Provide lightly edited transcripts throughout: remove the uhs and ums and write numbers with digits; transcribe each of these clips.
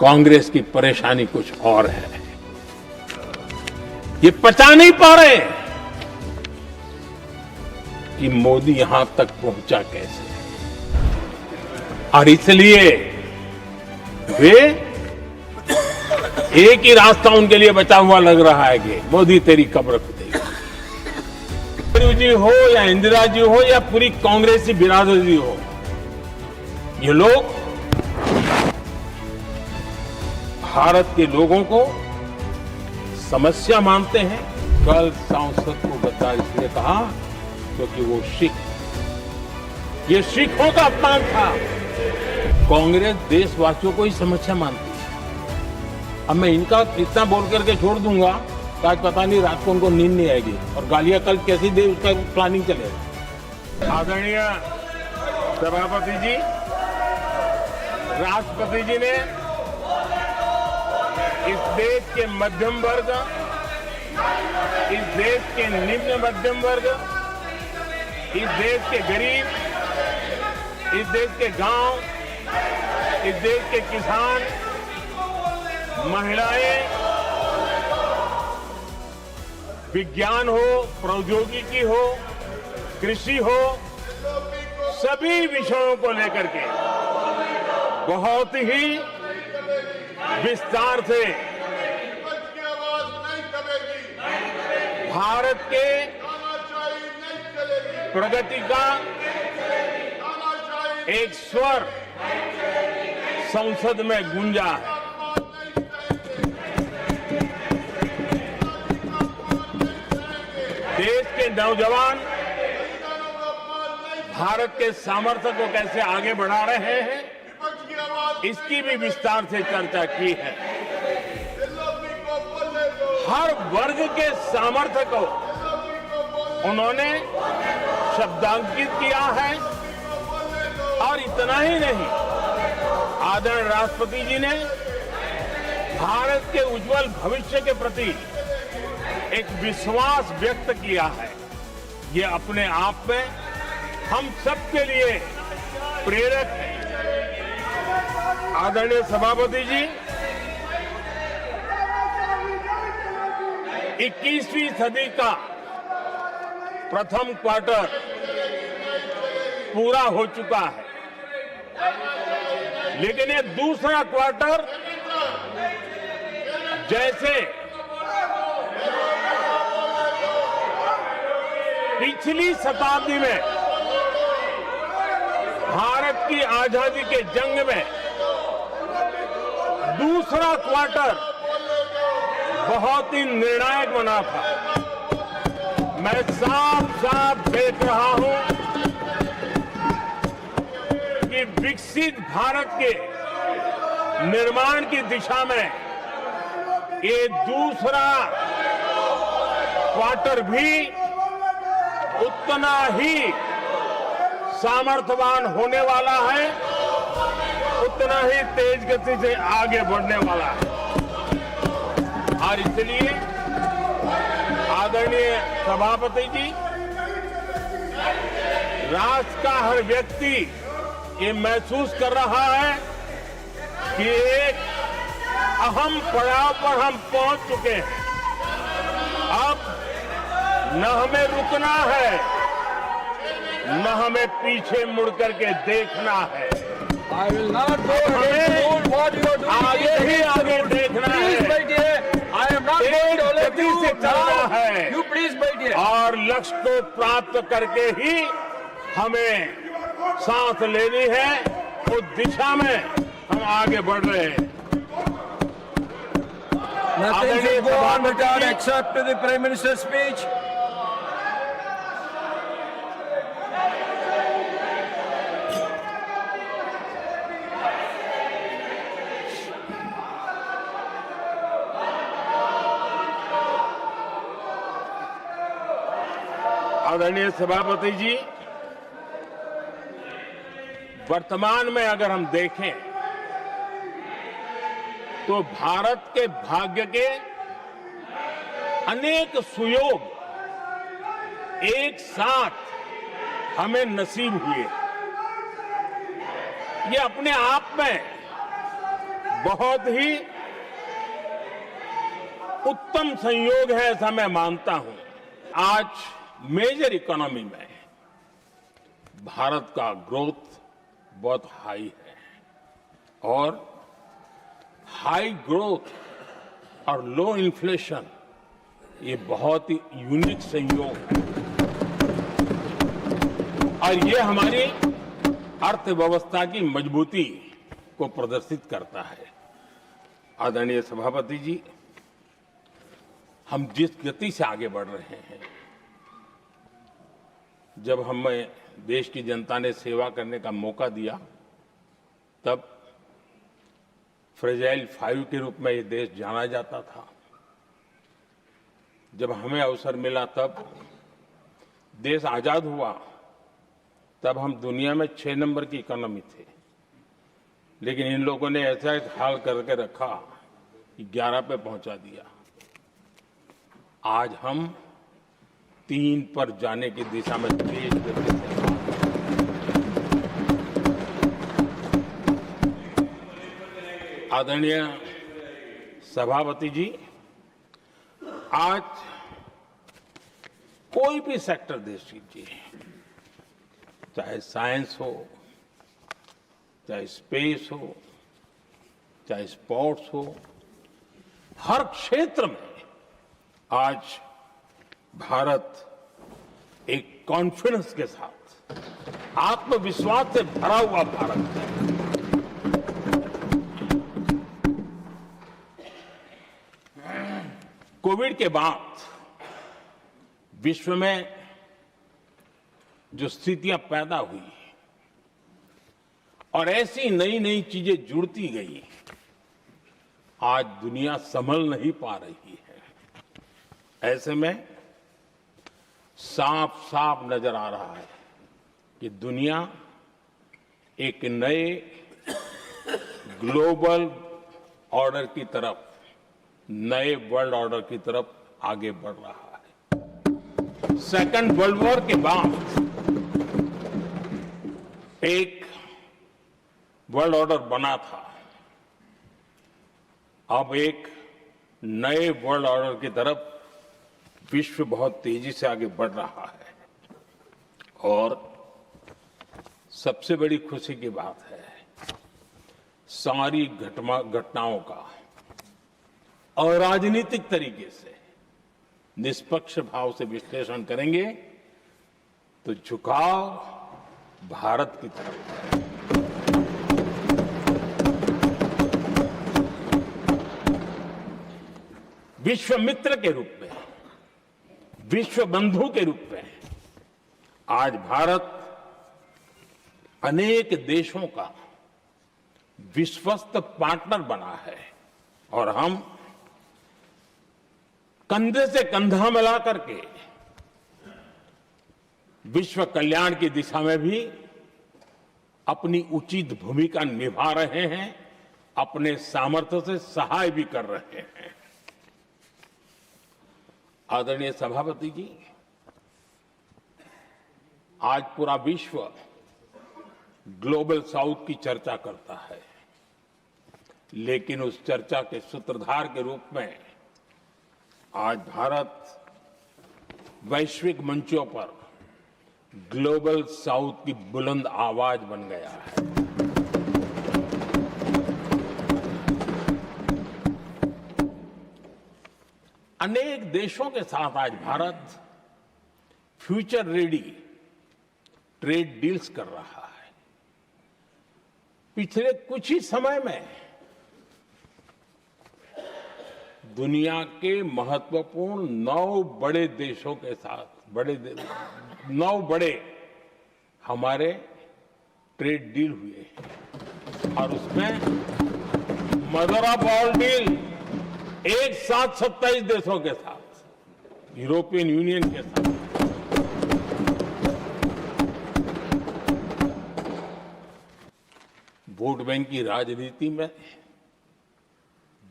कांग्रेस की परेशानी कुछ और है। ये पचा नहीं पा रहे कि मोदी यहां तक पहुंचा कैसे, और इसलिए वे एक ही रास्ता उनके लिए बचा हुआ लग रहा है कि मोदी तेरी कब्र खुदेगा। नेहरू जी हो या इंदिरा जी हो या पूरी कांग्रेसी बिरादरी हो, ये लोग भारत के लोगों को समस्या मानते हैं। कल सांसद को गद्दार इसलिए कहा क्योंकि वो सिख, ये सिखों का अपमान था। कांग्रेस देशवासियों को ही समस्या मानती है। अब मैं इनका इतना बोल करके छोड़ दूंगा तो आज पता नहीं रात को उनको नींद नहीं आएगी और गालियां कल कैसी दे उसका प्लानिंग चलेगा। आदरणीय सभापति जी, राष्ट्रपति जी ने इस देश के मध्यम वर्ग, इस देश के निम्न मध्यम वर्ग, इस देश के गरीब, इस देश के गांव, इस देश के किसान, महिलाएं, विज्ञान हो, प्रौद्योगिकी हो, कृषि हो, सभी विषयों को लेकर के बहुत ही विस्तार से भारत के प्रगति का एक स्वर संसद में गूंजा है। देश के नौजवान भारत के सामर्थ्य को कैसे आगे बढ़ा रहे हैं, इसकी भी विस्तार से चर्चा की है। हर वर्ग के सामर्थ्य को उन्होंने शब्दांकित किया है। और इतना ही नहीं, आदरणीय राष्ट्रपति जी ने भारत के उज्जवल भविष्य के प्रति एक विश्वास व्यक्त किया है। ये अपने आप में हम सबके लिए प्रेरक है। आदरणीय सभापति जी, 21वीं सदी का प्रथम क्वार्टर पूरा हो चुका है, लेकिन ये दूसरा क्वार्टर जैसे पिछली शताब्दी में भारत की आजादी के जंग में दूसरा क्वार्टर बहुत ही निर्णायक बना था। मैं साफ साफ देख रहा हूं कि विकसित भारत के निर्माण की दिशा में ये दूसरा क्वार्टर भी उतना ही सामर्थ्यवान होने वाला है, उतना ही तेज गति से आगे बढ़ने वाला है। और इसलिए आदरणीय सभापति जी, राष्ट्र का हर व्यक्ति ये महसूस कर रहा है कि एक अहम पड़ाव पर हम पहुंच चुके हैं। अब न हमें रुकना है, न हमें पीछे मुड़ करके देखना है। I will not go against what you are doing. आगे ही आगे देखना Please, my है, dear. I am not going to let गति you से चलना now. है। You please, my dear. और लक्ष्य को प्राप्त करके ही हमें सांस लेनी है। उस दिशा में हम आगे बढ़ रहे हैं। Nothing should go on without except to the Prime Minister's speech. आदरणीय सभापति जी, वर्तमान में अगर हम देखें तो भारत के भाग्य के अनेक सुयोग एक साथ हमें नसीब हुए। ये अपने आप में बहुत ही उत्तम संयोग है ऐसा मैं मानता हूं। आज मेजर इकोनॉमी में भारत का ग्रोथ बहुत हाई है और हाई ग्रोथ और लो इन्फ्लेशन ये बहुत ही यूनिक संयोग है और ये हमारी अर्थव्यवस्था की मजबूती को प्रदर्शित करता है। आदरणीय सभापति जी, हम जिस गति से आगे बढ़ रहे हैं, जब हमें देश की जनता ने सेवा करने का मौका दिया तब फ्रेजाइल 5 के रूप में ये देश जाना जाता था। जब हमें अवसर मिला तब देश आजाद हुआ तब हम दुनिया में 6 नंबर की इकोनॉमी थे, लेकिन इन लोगों ने ऐसा एक हाल करके रखा कि 11 पे पहुंचा दिया। आज हम 3 पर जाने की दिशा में तेज गति से आदरणीय सभापति जी, आज कोई भी सेक्टर देश कीजिए, चाहे साइंस हो, चाहे स्पेस हो, चाहे स्पोर्ट्स हो, हर क्षेत्र में आज भारत एक कॉन्फिडेंस के साथ, आत्मविश्वास से भरा हुआ भारत है। कोविड के बाद विश्व में जो स्थितियां पैदा हुई और ऐसी नई नई चीजें जुड़ती गई, आज दुनिया संभल नहीं पा रही है। ऐसे में साफ साफ नजर आ रहा है कि दुनिया एक नए ग्लोबल ऑर्डर की तरफ, नए वर्ल्ड ऑर्डर की तरफ आगे बढ़ रहा है। सेकेंड वर्ल्ड वॉर के बाद एक वर्ल्ड ऑर्डर बना था, अब एक नए वर्ल्ड ऑर्डर की तरफ विश्व बहुत तेजी से आगे बढ़ रहा है। और सबसे बड़ी खुशी की बात है, सारी घटनाओं का अराजनीतिक तरीके से, निष्पक्ष भाव से विश्लेषण करेंगे तो झुकाव भारत की तरफ है। विश्व मित्र के रूप में, विश्व बंधु के रूप में आज भारत अनेक देशों का विश्वस्त पार्टनर बना है और हम कंधे से कंधा मिला करके विश्व कल्याण की दिशा में भी अपनी उचित भूमिका निभा रहे हैं, अपने सामर्थ्य से सहाय भी कर रहे हैं। आदरणीय सभापति जी, आज पूरा विश्व ग्लोबल साउथ की चर्चा करता है, लेकिन उस चर्चा के सूत्रधार के रूप में आज भारत वैश्विक मंचों पर ग्लोबल साउथ की बुलंद आवाज बन गया है। अनेक देशों के साथ आज Bharat future ready trade deals कर रहा है। पिछले कुछ ही समय में दुनिया के महत्वपूर्ण 9 बड़े देशों के साथ 9 बड़े हमारे ट्रेड डील हुए हैं और उसमें मदर ऑफ ऑल डील एक साथ 27 देशों के साथ, यूरोपियन यूनियन के साथ। वोट बैंक की राजनीति में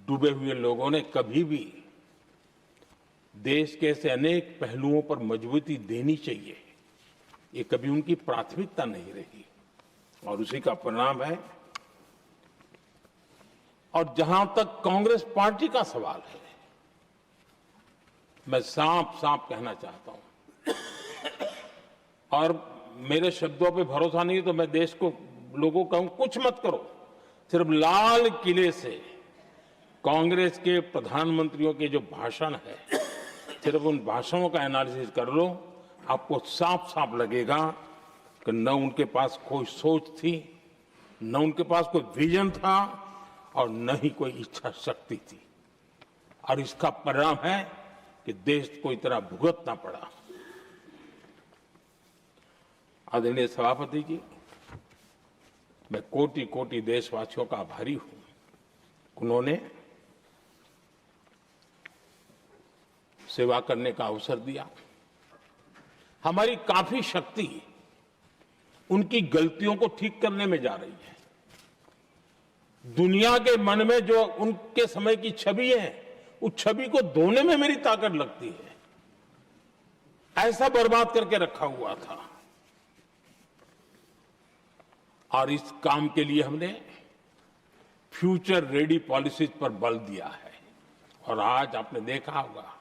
डूबे हुए लोगों ने कभी भी देश के ऐसे अनेक पहलुओं पर मजबूती देनी चाहिए, ये कभी उनकी प्राथमिकता नहीं रही और उसी का परिणाम है और जहां तक कांग्रेस पार्टी का सवाल है, मैं साफ साफ कहना चाहता हूं, और मेरे शब्दों पे भरोसा नहीं तो मैं देश को, लोगों को कहूं कुछ मत करो, सिर्फ लाल किले से कांग्रेस के प्रधानमंत्रियों के जो भाषण है, सिर्फ उन भाषणों का एनालिसिस कर लो, आपको साफ साफ लगेगा कि न उनके पास कोई सोच थी, न उनके पास कोई विजन था, और न ही कोई इच्छा शक्ति थी। और इसका परिणाम है कि देश को इतना भुगतना पड़ा। आदरणीय सभापति जी, मैं कोटि कोटि देशवासियों का आभारी हूं। उन्होंने सेवा करने का अवसर दिया। हमारी काफी शक्ति उनकी गलतियों को ठीक करने में जा रही है। दुनिया के मन में जो उनके समय की छवि है, उस छवि को धोने में मेरी ताकत लगती है। ऐसा बर्बाद करके रखा हुआ था। और इस काम के लिए हमने फ्यूचर रेडी पॉलिसीज पर बल दिया है। और आज आपने देखा होगा,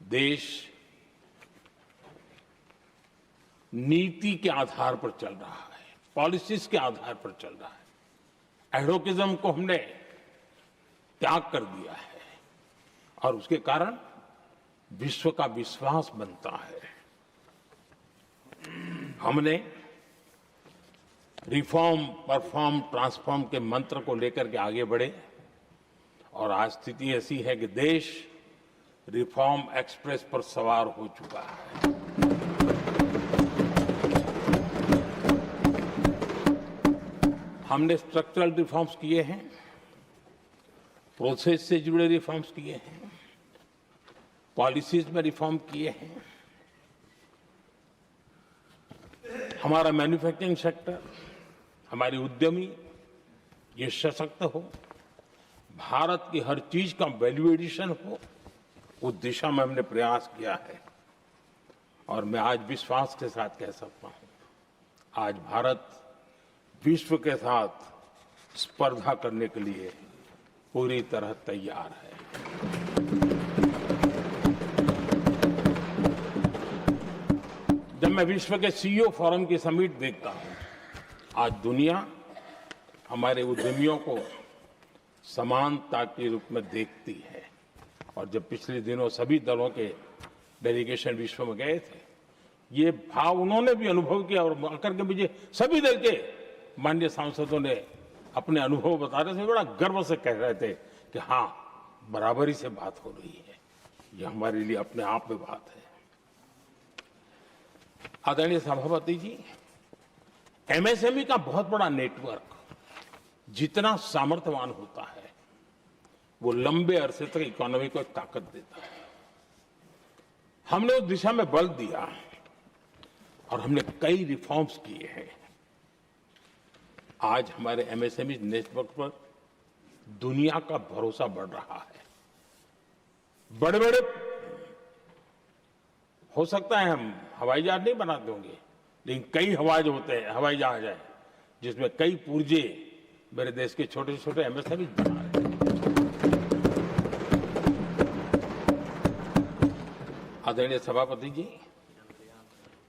देश नीति के आधार पर चल रहा है, पॉलिसीज के आधार पर चल रहा है। एडोकिज्म को हमने त्याग कर दिया है, और उसके कारण विश्व का विश्वास बनता है। हमने रिफॉर्म, परफॉर्म, ट्रांसफॉर्म के मंत्र को लेकर के आगे बढ़े, और आज स्थिति ऐसी है कि देश रिफॉर्म एक्सप्रेस पर सवार हो चुका है। हमने स्ट्रक्चरल रिफॉर्म्स किए हैं, प्रोसेस से जुड़े रिफॉर्म्स किए हैं, पॉलिसीज में रिफॉर्म किए हैं। हमारा मैन्युफैक्चरिंग सेक्टर, हमारे उद्यमी ये सशक्त हो, भारत की हर चीज का वैल्यू एडिशन हो, उस दिशा में हमने प्रयास किया है। और मैं आज विश्वास के साथ कह सकता हूं, आज भारत विश्व के साथ स्पर्धा करने के लिए पूरी तरह तैयार है। जब मैं विश्व के सीईओ फोरम की समिट देखता हूं, आज दुनिया हमारे उद्यमियों को समानता के रूप में देखती है। और जब पिछले दिनों सभी दलों के डेलीगेशन विश्व में गए थे, ये भाव उन्होंने भी अनुभव किया, और आकर के मुझे सभी दल के माननीय सांसदों ने अपने अनुभव बता रहे थे, बड़ा गर्व से कह रहे थे कि हाँ, बराबरी से बात हो रही है। ये हमारे लिए अपने आप में बात है। आदरणीय सभापति जी, एमएसएमई का बहुत बड़ा नेटवर्क जितना सामर्थ्यवान होता है, वो लंबे अरसे तक इकोनॉमी को ताकत देता है। हमने उस दिशा में बल दिया, और हमने कई रिफॉर्म्स किए हैं। आज हमारे एमएसएमई नेटवर्क पर दुनिया का भरोसा बढ़ रहा है। बड़े बड़े, हो सकता है हम हवाई जहाज नहीं बनाते होंगे, लेकिन कई हवाई जहाज है जिसमें कई पुर्जे मेरे देश के छोटे छोटे एमएसएमई बना रहे हैं। आदरणीय सभापति जी,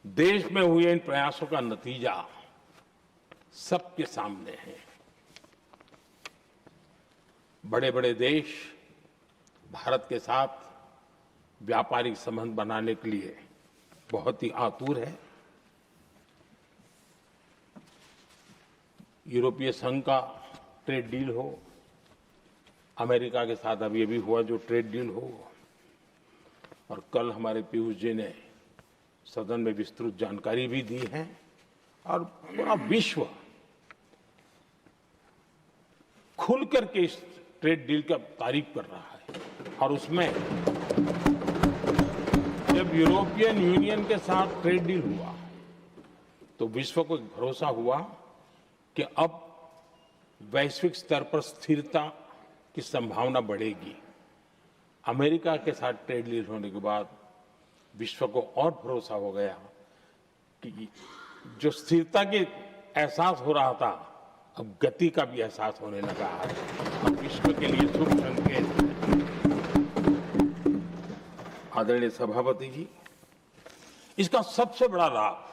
देश में हुए इन प्रयासों का नतीजा सबके सामने है। बड़े बड़े देश भारत के साथ व्यापारिक संबंध बनाने के लिए बहुत ही आतुर है। यूरोपीय संघ का ट्रेड डील हो, अमेरिका के साथ अभी अभी हुआ जो ट्रेड डील हो, और कल हमारे पीयूष जी ने सदन में विस्तृत जानकारी भी दी है, और पूरा विश्व खुल करके इस ट्रेड डील का तारीफ कर रहा है। और उसमें जब यूरोपियन यूनियन के साथ ट्रेड डील हुआ, तो विश्व को एक भरोसा हुआ कि अब वैश्विक स्तर पर स्थिरता की संभावना बढ़ेगी। अमेरिका के साथ ट्रेड डील होने के बाद विश्व को और भरोसा हो गया कि जो स्थिरता की एहसास हो रहा था, अब गति का भी एहसास होने लगा है। विश्व के लिए शुभ संकेत है। आदरणीय सभापति जी, इसका सबसे बड़ा लाभ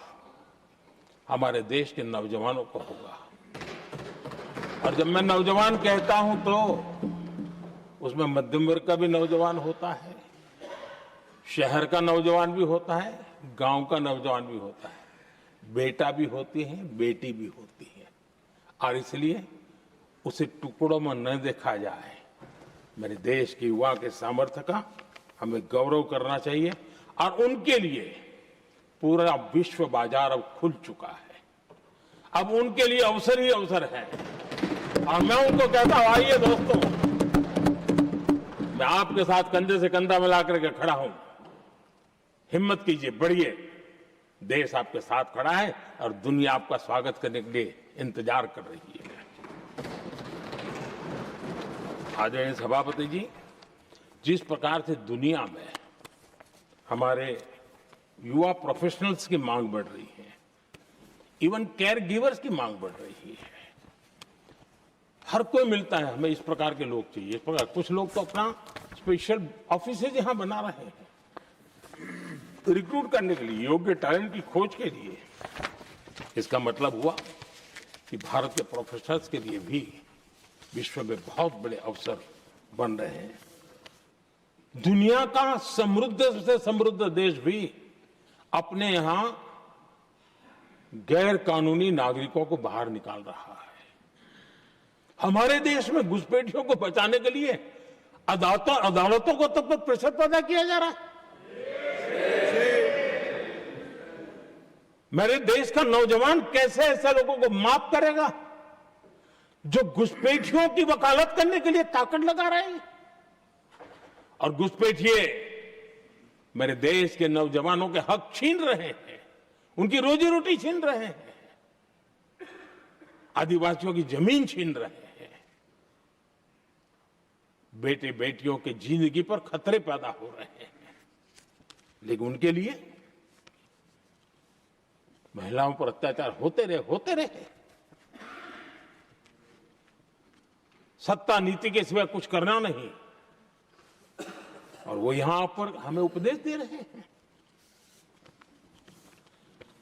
हमारे देश के नौजवानों को होगा। और जब मैं नौजवान कहता हूं तो उसमें मध्यम वर्ग का भी नौजवान होता है, शहर का नौजवान भी होता है, गांव का नौजवान भी होता है, बेटा भी होती है, बेटी भी होती है। और इसलिए उसे टुकड़ों में न देखा जाए। मेरे देश के युवा के सामर्थ्य का हमें गौरव करना चाहिए और उनके लिए पूरा विश्व बाजार अब खुल चुका है। अब उनके लिए अवसर ही अवसर है। और मैं उनको कहता हूं, आइए दोस्तों, मैं आपके साथ कंधे से कंधा मिला करके खड़ा हूं। हिम्मत कीजिए, बढ़िए। देश आपके साथ खड़ा है और दुनिया आपका स्वागत करने के लिए इंतजार कर रही है। आदरणीय सभापति जी, जिस प्रकार से दुनिया में हमारे युवा प्रोफेशनल्स की मांग बढ़ रही है, इवन केयर गिवर्स की मांग बढ़ रही है, हर कोई मिलता है हमें इस प्रकार के लोग चाहिए। इस प्रकार कुछ लोग तो अपना स्पेशल ऑफिस यहां बना रहे हैं रिक्रूट करने के लिए, योग्य टैलेंट की खोज के लिए। इसका मतलब हुआ कि भारत के प्रोफेशनल्स के लिए भी विश्व में बहुत बड़े अवसर बन रहे हैं। दुनिया का समृद्ध से समृद्ध देश भी अपने यहां गैर कानूनी नागरिकों को बाहर निकाल रहा है। हमारे देश में घुसपैठियों को बचाने के लिए अदालतों को तब तक प्रेशर पैदा किया जा रहा है। मेरे देश का नौजवान कैसे ऐसे लोगों को माफ करेगा जो घुसपैठियों की वकालत करने के लिए ताकत लगा रहे हैं? और घुसपैठिए मेरे देश के नौजवानों के हक छीन रहे हैं, उनकी रोजी रोटी छीन रहे हैं, आदिवासियों की जमीन छीन रहे हैं, बेटे बेटियों की जिंदगी पर खतरे पैदा हो रहे हैं। लेकिन उनके लिए महिलाओं पर अत्याचार होते रहे। सत्ता नीति के सिवाय कुछ करना नहीं, और वो यहां पर हमें उपदेश दे रहे हैं।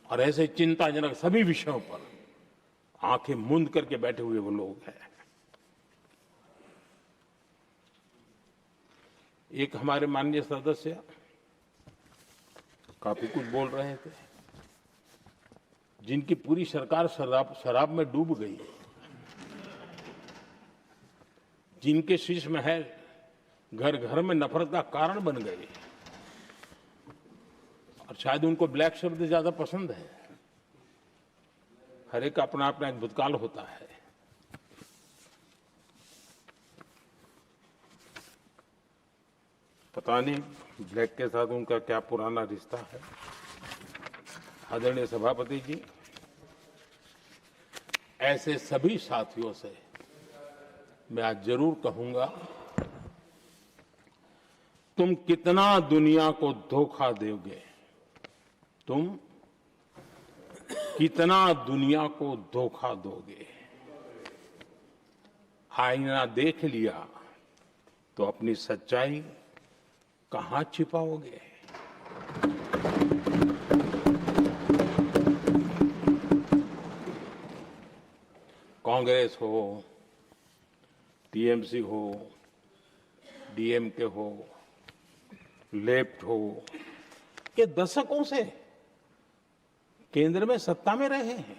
और ऐसे चिंताजनक सभी विषयों पर आंखें मूंद करके बैठे हुए वो लोग हैं। एक हमारे माननीय सदस्य काफी कुछ बोल रहे थे, जिनकी पूरी सरकार शराब में डूब गई, जिनके शीश महल घर घर में नफरत का कारण बन गए, और शायद उनको ब्लैक शब्द ज्यादा पसंद है। हर एक अपना अपना एक भूतकाल होता है। पता नहीं ब्लैक के साथ उनका क्या पुराना रिश्ता है। आदरणीय सभापति जी, ऐसे सभी साथियों से मैं आज जरूर कहूंगा, तुम कितना दुनिया को धोखा दोगे, तुम कितना दुनिया को धोखा दोगे। आईना देख लिया तो अपनी सच्चाई कहां छिपाओगे। कांग्रेस हो, टीएमसी हो, डीएमके हो, लेफ्ट हो, ये दशकों से केंद्र में सत्ता में रहे हैं,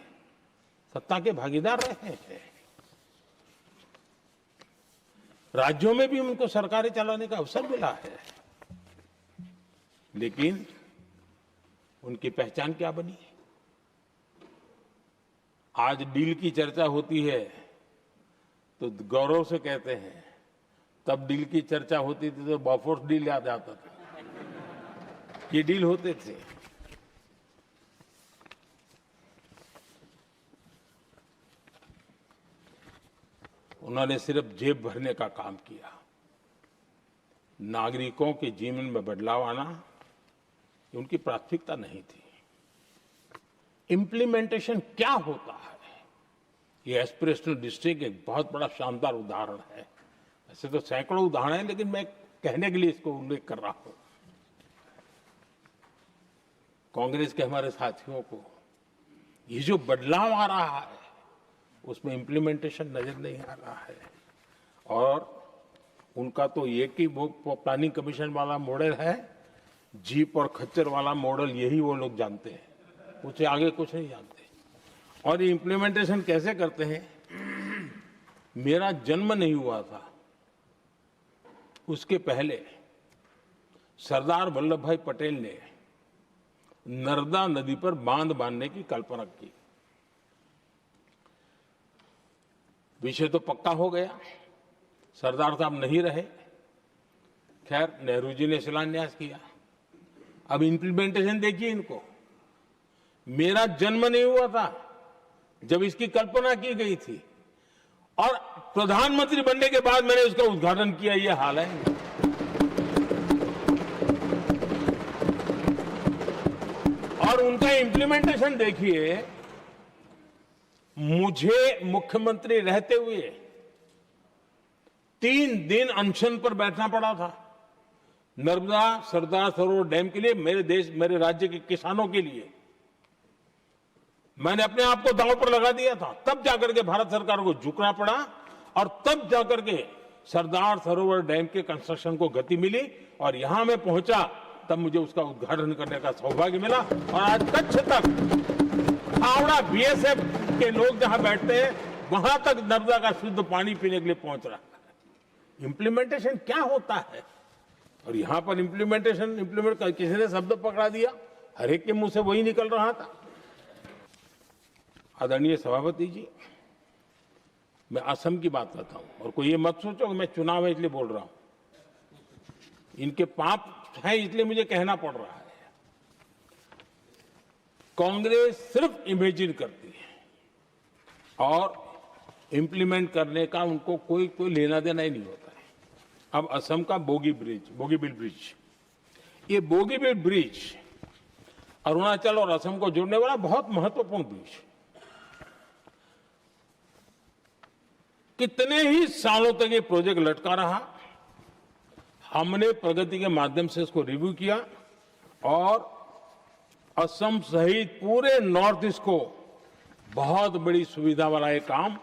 सत्ता के भागीदार रहे हैं। राज्यों में भी उनको सरकारें चलाने का अवसर मिला है, लेकिन उनकी पहचान क्या बनी? आज डील की चर्चा होती है तो गौरव से कहते हैं, तब डील की चर्चा होती थी तो बॉफोर्स डील याद आता था। ये डील होते थे। उन्होंने सिर्फ जेब भरने का काम किया। नागरिकों के जीवन में बदलाव आना उनकी प्राथमिकता नहीं थी। इम्प्लीमेंटेशन क्या होता है, ये एस्पिरेशनल डिस्ट्रिक्ट एक बहुत बड़ा शानदार उदाहरण है। ऐसे तो सैकड़ों उदाहरण हैं, लेकिन मैं कहने के लिए इसको उल्लेख कर रहा हूं। कांग्रेस के हमारे साथियों को ये जो बदलाव आ रहा है उसमें इम्प्लीमेंटेशन नजर नहीं आ रहा है, और उनका तो एक ही वो प्लानिंग कमीशन वाला मॉडल है, जीप और खच्चर वाला मॉडल, यही वो लोग जानते हैं, उससे आगे कुछ नहीं जानते। और ये इम्प्लीमेंटेशन कैसे करते हैं? मेरा जन्म नहीं हुआ था उसके पहले सरदार वल्लभ भाई पटेल ने नर्मदा नदी पर बांध बांधने की कल्पना की। विषय तो पक्का हो गया, सरदार साहब नहीं रहे, खैर नेहरू जी ने शिलान्यास किया। अब इम्प्लीमेंटेशन देखिए इनको। मेरा जन्म नहीं हुआ था जब इसकी कल्पना की गई थी, और प्रधानमंत्री बनने के बाद मैंने उसका उद्घाटन किया, ये हाल है। और उनका इम्प्लीमेंटेशन देखिए, मुझे मुख्यमंत्री रहते हुए 3 दिन अनशन पर बैठना पड़ा था नर्मदा सरदार सरोवर डैम के लिए, मेरे देश मेरे राज्य के किसानों के लिए। मैंने अपने आप को दांव पर लगा दिया था, तब जाकर के भारत सरकार को झुकना पड़ा, और तब जाकर के सरदार सरोवर डैम के कंस्ट्रक्शन को गति मिली, और यहां मैं पहुंचा तब मुझे उसका उद्घाटन करने का सौभाग्य मिला। और आज कच्छ तक, हावड़ा बीएसएफ के लोग जहां बैठते हैं वहां तक नर्मदा का शुद्ध पानी पीने के लिए पहुंच रहा है। इंप्लीमेंटेशन क्या होता है? और यहां पर इम्प्लीमेंट किसी ने शब्द पकड़ा दिया, हर एक के मुंह से वही निकल रहा था। आदरणीय सभापति जी, मैं असम की बात करता हूं, और कोई ये मत सोचो कि मैं चुनाव है इसलिए बोल रहा हूं। इनके पाप है इसलिए मुझे कहना पड़ रहा है। कांग्रेस सिर्फ इमेजिन करती है और इंप्लीमेंट करने का उनको कोई लेना देना ही नहीं होता है। अब असम का बोगीबील ब्रिज, ये बोगीबील ब्रिज अरुणाचल और असम को जोड़ने वाला बहुत महत्वपूर्ण ब्रिज, कितने ही सालों तक ये प्रोजेक्ट लटका रहा। हमने प्रगति के माध्यम से इसको रिव्यू किया, और असम सहित पूरे नॉर्थ ईस्ट को बहुत बड़ी सुविधा वाला ये काम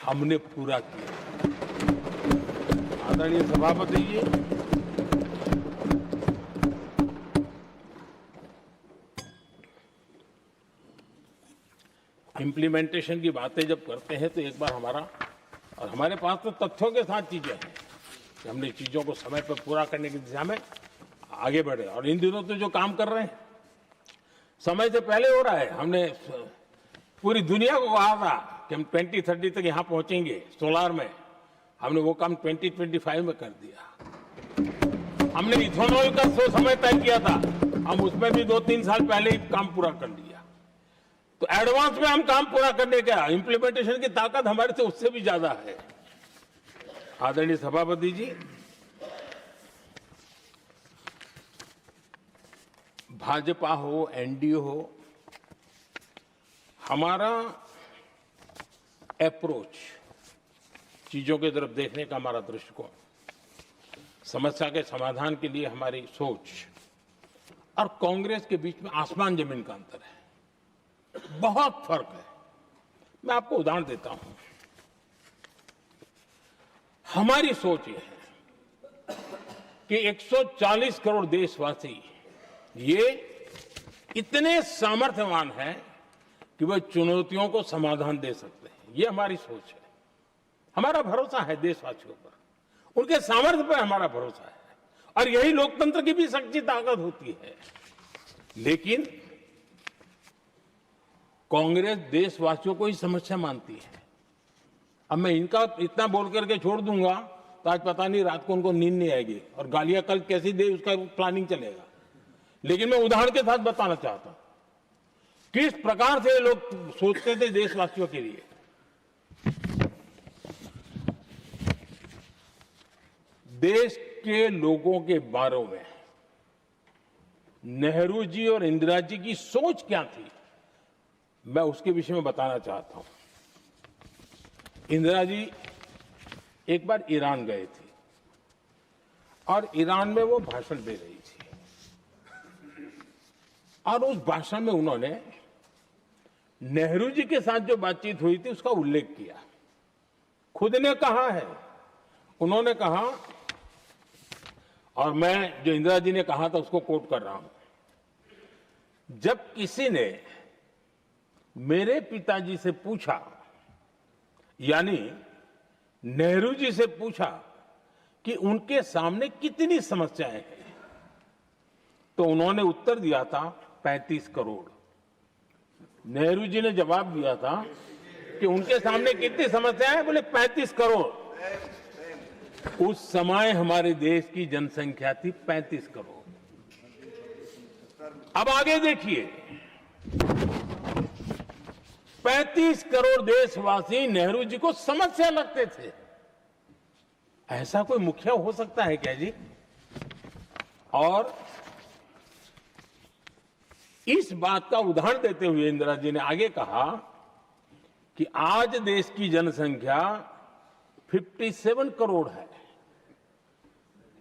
हमने पूरा किया। आदरणीय सभापति जी, इंप्लीमेंटेशन की बातें जब करते हैं तो एक बार हमारे पास तो तथ्यों के साथ चीजें हैं कि हमने चीजों को समय पर पूरा करने की दिशा में आगे बढ़े। और इन दिनों तो जो काम कर रहे हैं समय से पहले हो रहा है। हमने पूरी दुनिया को कहा था कि हम 2030 तक यहां पहुंचेंगे सोलार में, हमने वो काम 2025 में कर दिया। हमने इथेनॉल का समय तय किया था, हम उसमें भी 2-3 साल पहले ही काम पूरा कर लिया। तो एडवांस में हम काम पूरा करने का इंप्लीमेंटेशन की ताकत हमारे से उससे भी ज्यादा है। आदरणीय सभापति जी, भाजपा हो, एनडीए हो, हमारा अप्रोच, चीजों की तरफ देखने का हमारा दृष्टिकोण, समस्या के समाधान के लिए हमारी सोच और कांग्रेस के बीच में आसमान जमीन का अंतर है, बहुत फर्क है। मैं आपको उदाहरण देता हूं। हमारी सोच यह है कि 140 करोड़ देशवासी ये इतने सामर्थ्यवान हैं कि वह चुनौतियों को समाधान दे सकते हैं। ये हमारी सोच है, हमारा भरोसा है देशवासियों पर, उनके सामर्थ्य पर हमारा भरोसा है, और यही लोकतंत्र की भी सच्ची ताकत होती है। लेकिन कांग्रेस देशवासियों को ही समस्या मानती है। अब मैं इनका इतना बोल करके छोड़ दूंगा तो आज पता नहीं रात को उनको नींद नहीं आएगी और गालियां कल कैसी दे उसका प्लानिंग चलेगा। लेकिन मैं उदाहरण के साथ बताना चाहता हूं किस प्रकार से लोग सोचते थे देशवासियों के लिए। देश के लोगों के बारे में नेहरू जी और इंदिरा जी की सोच क्या थी, मैं उसके विषय में बताना चाहता हूं। इंदिरा जी एक बार ईरान गए थे और ईरान में वो भाषण दे रही थी और उस भाषण में उन्होंने नेहरू जी के साथ जो बातचीत हुई थी उसका उल्लेख किया। खुद ने कहा है, उन्होंने कहा, और मैं जो इंदिरा जी ने कहा था उसको कोट कर रहा हूं, जब किसी ने मेरे पिताजी से पूछा, यानी नेहरू जी से पूछा कि उनके सामने कितनी समस्याएं हैं, तो उन्होंने उत्तर दिया था 35 करोड़। नेहरू जी ने जवाब दिया था कि उनके सामने कितनी समस्याएं हैं, बोले 35 करोड़। उस समय हमारे देश की जनसंख्या थी 35 करोड़। अब आगे देखिए, 35 करोड़ देशवासी नेहरू जी को समस्या लगते थे। ऐसा कोई मुखिया हो सकता है क्या जी? और इस बात का उदाहरण देते हुए इंदिरा जी ने आगे कहा कि आज देश की जनसंख्या 57 करोड़ है,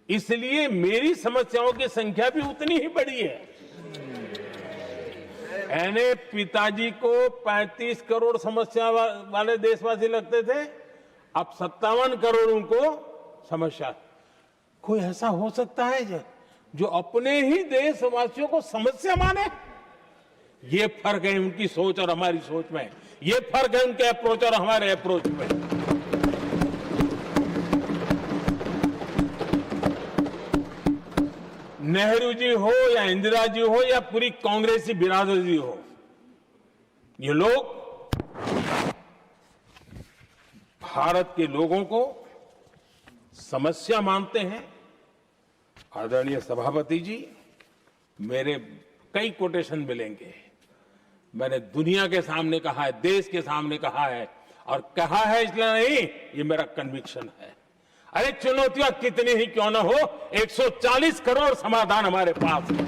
इसलिए मेरी समस्याओं की संख्या भी उतनी ही बड़ी है। यानी पिताजी को 35 करोड़ समस्या वाले देशवासी लगते थे, अब 57 करोड़ उनको समस्या। कोई ऐसा हो सकता है जो अपने ही देशवासियों को समस्या माने? ये फर्क है उनकी सोच और हमारी सोच में, ये फर्क है उनके अप्रोच और हमारे अप्रोच में। नेहरू जी हो या इंदिरा जी हो या पूरी कांग्रेसी बिरादरी हो, ये लोग भारत के लोगों को समस्या मानते हैं। आदरणीय सभापति जी, मेरे कई कोटेशन मिलेंगे। मैंने दुनिया के सामने कहा है, देश के सामने कहा है, और कहा है इसलिए नहीं, ये मेरा कन्विक्शन है। अरे चुनौतियां कितनी ही क्यों ना हो, 140 करोड़ समाधान हमारे पास है।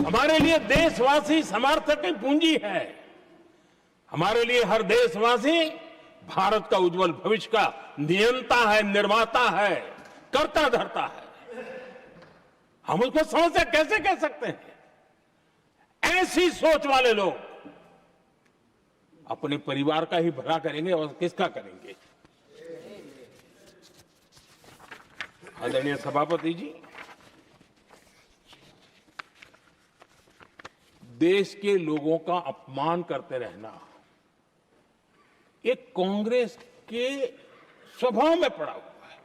हमारे लिए देशवासी समर्थक की पूंजी है। हमारे लिए हर देशवासी भारत का उज्जवल भविष्य का नियंता है, निर्माता है, कर्ता धर्ता है। हम उसको समस्या कैसे कह सकते हैं? ऐसी सोच वाले लोग अपने परिवार का ही भला करेंगे और किसका करेंगे? आदरणीय सभापति जी, देश के लोगों का अपमान करते रहना एक कांग्रेस के स्वभाव में पड़ा हुआ है,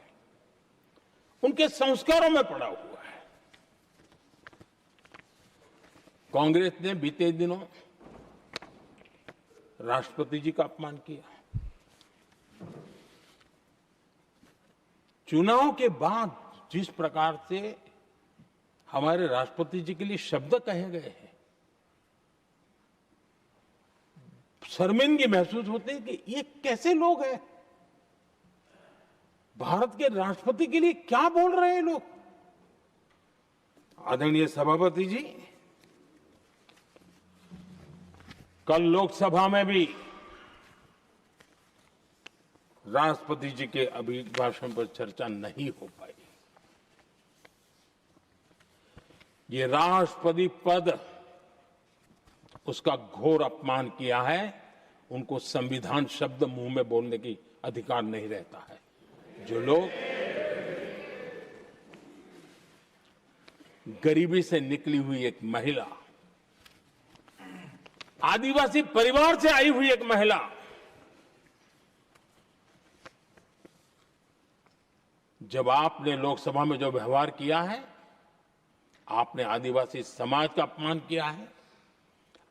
उनके संस्कारों में पड़ा हुआ है। कांग्रेस ने बीते दिनों राष्ट्रपति जी का अपमान किया। चुनाव के बाद जिस प्रकार से हमारे राष्ट्रपति जी के लिए शब्द कहे गए हैं, शर्मिंदगी महसूस होती है कि ये कैसे लोग हैं? भारत के राष्ट्रपति के लिए क्या बोल रहे हैं लोग? आदरणीय सभापति जी, कल लोकसभा में भी राष्ट्रपति जी के अभिभाषण पर चर्चा नहीं हो पाई। ये राष्ट्रपति पद, उसका घोर अपमान किया है। उनको संविधान शब्द मुंह में बोलने की अधिकार नहीं रहता है। जो लोग गरीबी से निकली हुई एक महिला, आदिवासी परिवार से आई हुई एक महिला, जब आपने लोकसभा में जो व्यवहार किया है, आपने आदिवासी समाज का अपमान किया है,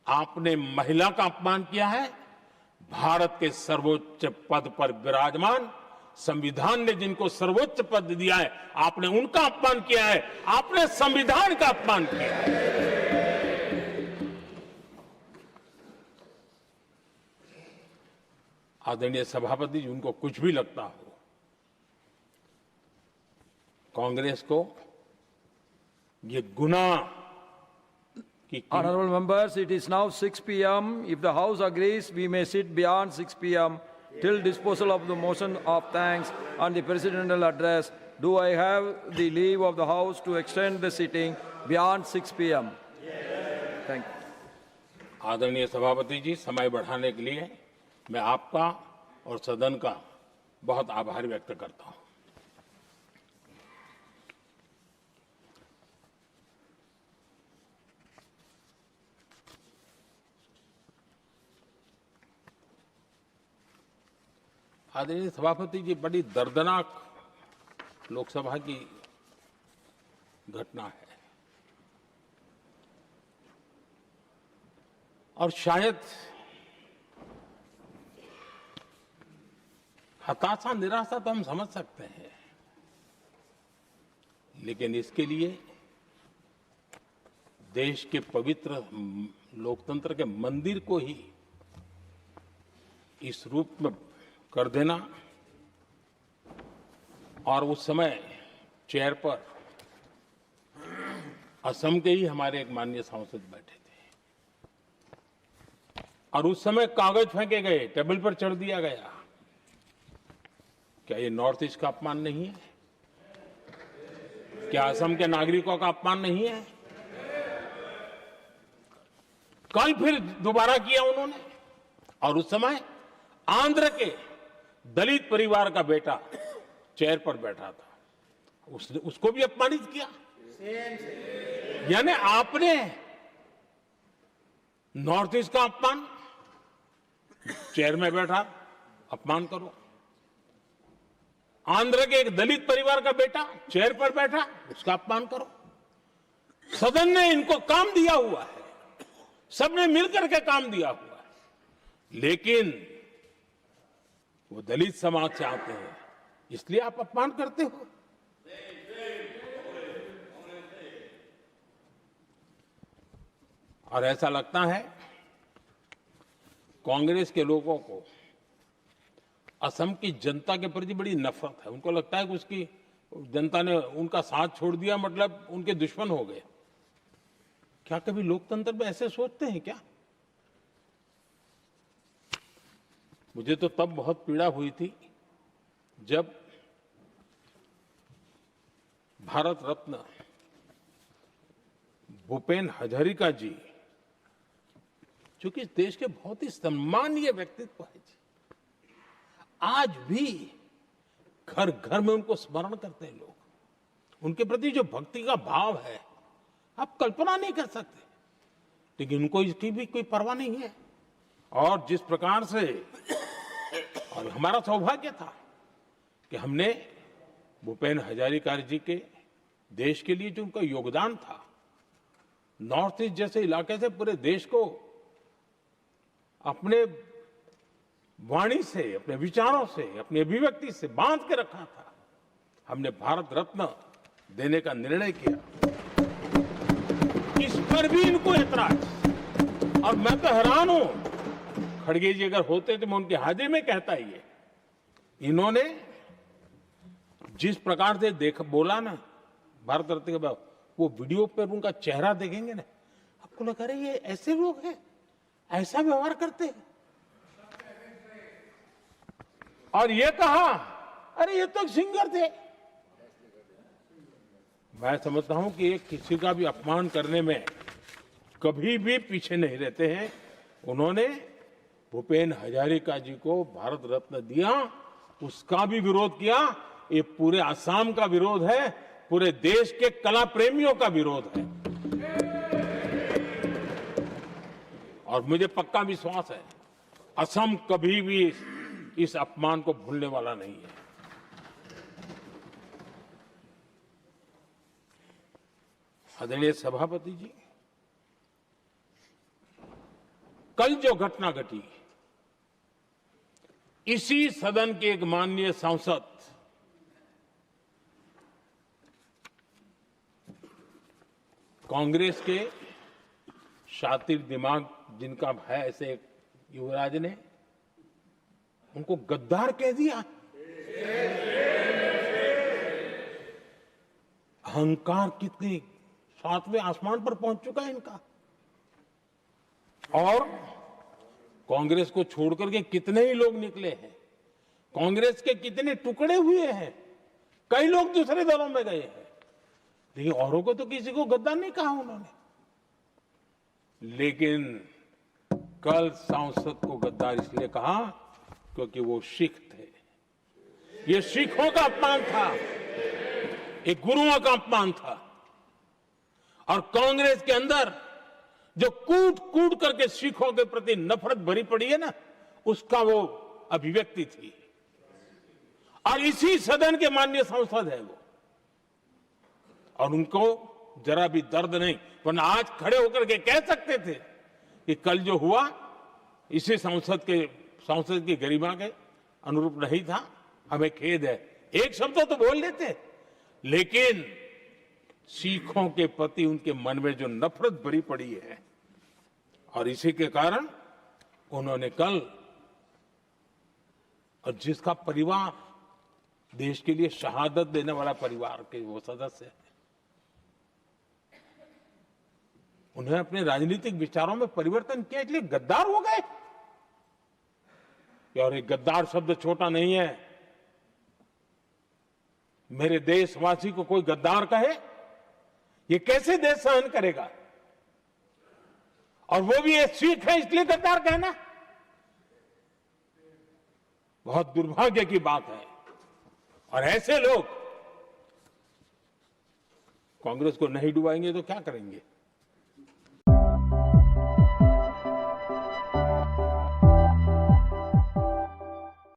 आपने महिला का अपमान किया है। भारत के सर्वोच्च पद पर विराजमान, संविधान ने जिनको सर्वोच्च पद दिया है, आपने उनका अपमान किया है, आपने संविधान का अपमान किया है। आदरणीय सभापति जी, उनको कुछ भी लगता हो, कांग्रेस को ये गुनाह कि Honorable members, it is now 6 p.m. If the House agrees, we may sit beyond 6 p.m. till disposal of the motion of thanks and the presidential address. Do I have the leave of the House to extend the sitting beyond 6 p.m.? Thank you. आदरणीय सभापति जी, समय बढ़ाने के लिए मैं आपका और सदन का बहुत आभार व्यक्त करता हूं। आदरणीय सभापति जी, बड़ी दर्दनाक लोकसभा की घटना है और शायद हताशा निराशा तो हम समझ सकते हैं, लेकिन इसके लिए देश के पवित्र लोकतंत्र के मंदिर को ही इस रूप में कर देना, और उस समय चेयर पर असम के ही हमारे एक माननीय सांसद बैठे थे और उस समय कागज फेंके गए, टेबल पर चढ़ दिया गया। क्या ये नॉर्थ ईस्ट का अपमान नहीं है? क्या असम के नागरिकों का अपमान नहीं है? कल फिर दोबारा किया उन्होंने, और उस समय आंध्र के दलित परिवार का बेटा चेयर पर बैठा था, उसको भी अपमानित किया। यानी आपने नॉर्थ ईस्ट का अपमान, चेयर में बैठा अपमान करो। आंध्र के एक दलित परिवार का बेटा चेयर पर बैठा, उसका अपमान करो। सदन ने इनको काम दिया हुआ है, सबने मिलकर के काम दिया हुआ है, लेकिन वो दलित समाज से आते हैं, इसलिए आप अपमान करते हो। और ऐसा लगता है कांग्रेस के लोगों को असम की जनता के प्रति बड़ी नफरत है। उनको लगता है कि उसकी जनता ने उनका साथ छोड़ दिया, मतलब उनके दुश्मन हो गए। क्या कभी लोकतंत्र में ऐसे सोचते हैं क्या? मुझे तो तब बहुत पीड़ा हुई थी जब भारत रत्न भूपेन हजारिका जी, जो कि इस देश के बहुत ही सम्मानीय व्यक्तित्व है जी, आज भी घर घर में उनको स्मरण करते हैं लोग। उनके प्रति जो भक्ति का भाव है, आप कल्पना नहीं कर सकते, लेकिन उनको इसकी भी कोई परवाह नहीं है। और जिस प्रकार से, और हमारा सौभाग्य था कि हमने भूपेन हजारिका जी के देश के लिए जो उनका योगदान था, नॉर्थ ईस्ट जैसे इलाके से पूरे देश को अपने वाणी से, अपने विचारों से, अपनी अभिव्यक्ति से बांध के रखा था। हमने भारत रत्न देने का निर्णय किया, इस पर भी इनको ऐतराज। और मैं तो हैरान हूं, खड़गे जी अगर होते तो मैं उनकी हाजिरी में कहता ही है। इन्होंने जिस प्रकार से बोला ना भारत रत्न के बाद, वो वीडियो पर उनका चेहरा देखेंगे ना, आपको लगा रहे ये ऐसे लोग हैं, ऐसा व्यवहार करते हैं। और ये कहा, अरे ये तो सिंगर थे। मैं समझता हूं कि एक किसी का भी अपमान करने में कभी भी पीछे नहीं रहते हैं। उन्होंने भूपेन हजारिका जी को भारत रत्न दिया, उसका भी विरोध किया। ये पूरे असम का विरोध है, पूरे देश के कला प्रेमियों का विरोध है। और मुझे पक्का विश्वास है, असम कभी भी इस अपमान को भूलने वाला नहीं है। आदरणीय सभापति जी, कल जो घटना घटी, इसी सदन के एक माननीय सांसद कांग्रेस के शातिर दिमाग जिनका है, ऐसे एक युवराज ने उनको गद्दार कह दिया। अहंकार कितनी सातवें आसमान पर पहुंच चुका है इनका। और कांग्रेस को छोड़कर के कितने ही लोग निकले हैं, कांग्रेस के कितने टुकड़े हुए हैं, कई लोग दूसरे दलों में गए हैं, लेकिन औरों को तो किसी को गद्दार नहीं कहा उन्होंने। लेकिन कल सांसद को गद्दार इसलिए कहा क्योंकि वो सिख थे। ये सिखों का अपमान था, ये गुरुओं का अपमान था। और कांग्रेस के अंदर जो कूट कूट करके सिखों के प्रति नफरत भरी पड़ी है ना, उसका वो अभिव्यक्ति थी। और इसी सदन के माननीय सांसद है वो, और उनको जरा भी दर्द नहीं, वरना आज खड़े होकर के कह सकते थे कि कल जो हुआ इसी सांसद की गरिमा के अनुरूप नहीं था, हमें खेद है, एक शब्द तो बोल लेते। लेकिन सिखों के प्रति उनके मन में जो नफरत भरी पड़ी है, और इसी के कारण उन्होंने कल, और जिसका परिवार देश के लिए शहादत देने वाला परिवार के वो सदस्य है, उन्होंने अपने राजनीतिक विचारों में परिवर्तन किया, इसलिए गद्दार हो गए। और ये गद्दार शब्द छोटा नहीं है। मेरे देशवासी को कोई गद्दार कहे, ये कैसे देश सहन करेगा? और वो भी एक सिख है इसलिए गद्दार कहना बहुत दुर्भाग्य की बात है। और ऐसे लोग कांग्रेस को नहीं डुबाएंगे तो क्या करेंगे?